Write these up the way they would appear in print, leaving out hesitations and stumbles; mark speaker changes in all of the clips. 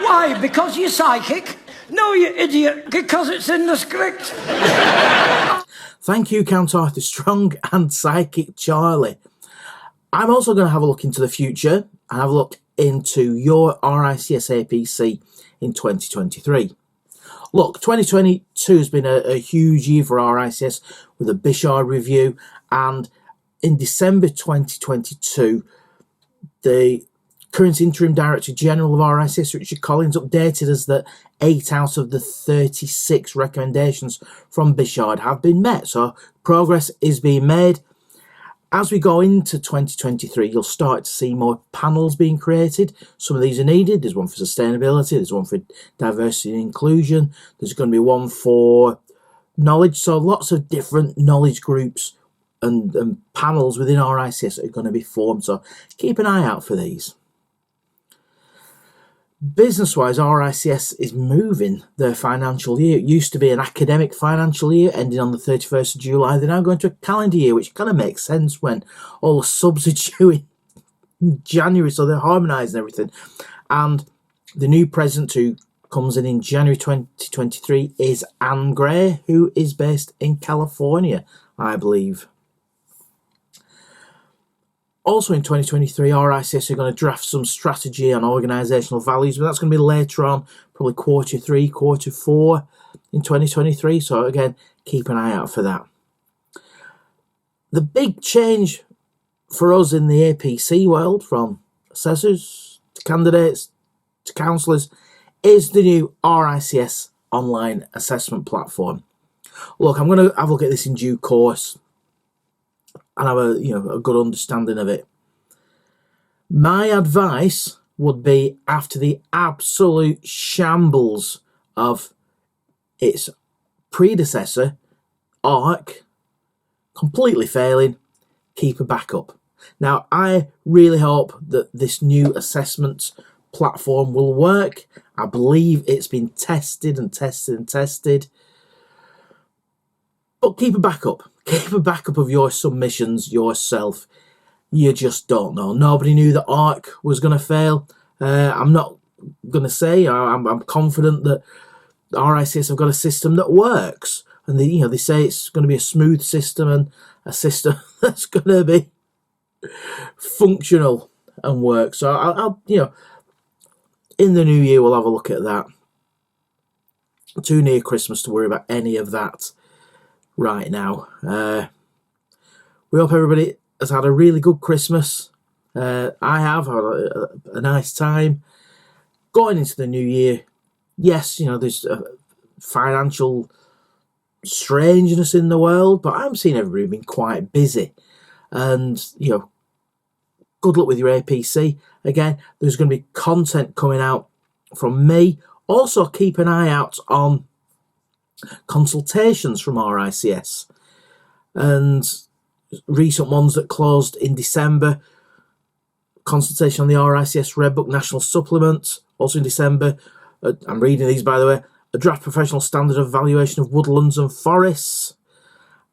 Speaker 1: Why? Because you're psychic? No, you idiot, because it's in the script.
Speaker 2: Thank you, Count Arthur Strong and Psychic Charlie. I'm also going to have a look into the future and have a look into your RICS APC in 2023. Look, 2022 has been a huge year for RICS with a Bishard review, and in December 2022, the current Interim Director General of RICS, Richard Collins, updated us that 8 out of the 36 recommendations from Bishard have been met, so progress is being made. As we go into 2023, you'll start to see more panels being created. Some of these are needed. There's one for sustainability, there's one for diversity and inclusion, there's going to be one for knowledge, so lots of different knowledge groups and panels within RICS are going to be formed, so keep an eye out for these. Business-wise, RICS is moving their financial year. It used to be an academic financial year ending on the 31st of July. They're now going to a calendar year, which kind of makes sense when all the subs are due in January, so they're harmonising everything. And the new president who comes in January 2023 is Anne Gray, who is based in California, I believe. Also in 2023, RICS are going to draft some strategy on organisational values, but that's going to be later on, probably quarter 3, quarter 4 in 2023. So again, keep an eye out for that. The big change for us in the APC world, from assessors to candidates to counsellors, is the new RICS online assessment platform. Look, I'm going to have a look at this in due course and have a good understanding of it. My advice would be, after the absolute shambles of its predecessor, ARC, completely failing, keep a backup. Now, I really hope that this new assessment platform will work. I believe it's been tested and tested and tested. But keep a backup. Keep a backup of your submissions yourself. You just don't know. Nobody knew that ARC was going to fail. I'm not going to say. I'm confident that RICS have got a system that works, and they say it's going to be a smooth system and a system that's going to be functional and work. So I'll in the new year we'll have a look at that. Too near Christmas to worry about any of that right now. We hope everybody has had a really good Christmas. I have had a nice time. Going into the new year, yes, there's financial strangeness in the world, but I'm seeing everybody being quite busy. And, good luck with your APC. Again, there's going to be content coming out from me. Also, keep an eye out on consultations from RICS, and recent ones that closed in December. Consultation on the RICS Red Book National Supplement, also in December. I'm reading these, by the way. A draft professional standard of valuation of woodlands and forests,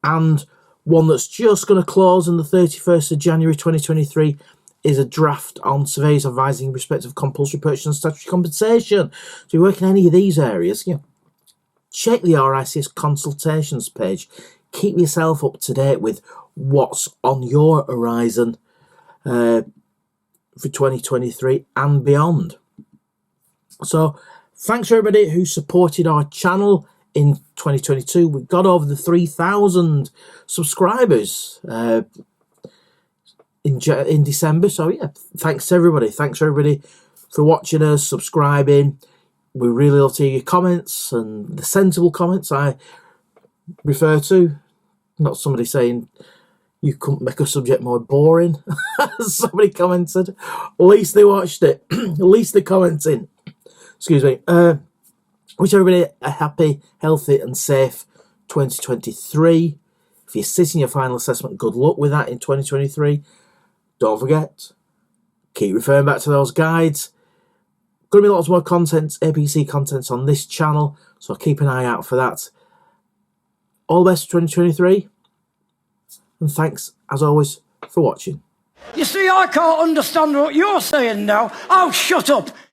Speaker 2: and one that's just going to close on the 31st of January 2023 is a draft on surveys advising in respect of compulsory purchase and statutory compensation. So you work in any of these areas, check the RICS consultations page. Keep yourself up to date with what's on your horizon for 2023 and beyond. So thanks for everybody who supported our channel in 2022. We got over the 3,000 subscribers in December. So yeah, thanks to everybody. Thanks for everybody for watching us, subscribing. We really love to hear your comments, and the sensible comments I refer to. Not somebody saying you couldn't make a subject more boring. Somebody commented. At least they watched it. At least they're commenting. Excuse me. Wish everybody a happy, healthy and safe 2023. If you're sitting your final assessment, good luck with that in 2023. Don't forget, keep referring back to those guides. Going to be lots more content, APC content on this channel, so keep an eye out for that. All the best for 2023, and thanks as always for watching.
Speaker 1: You see, I can't understand what you're saying now. Oh, shut up.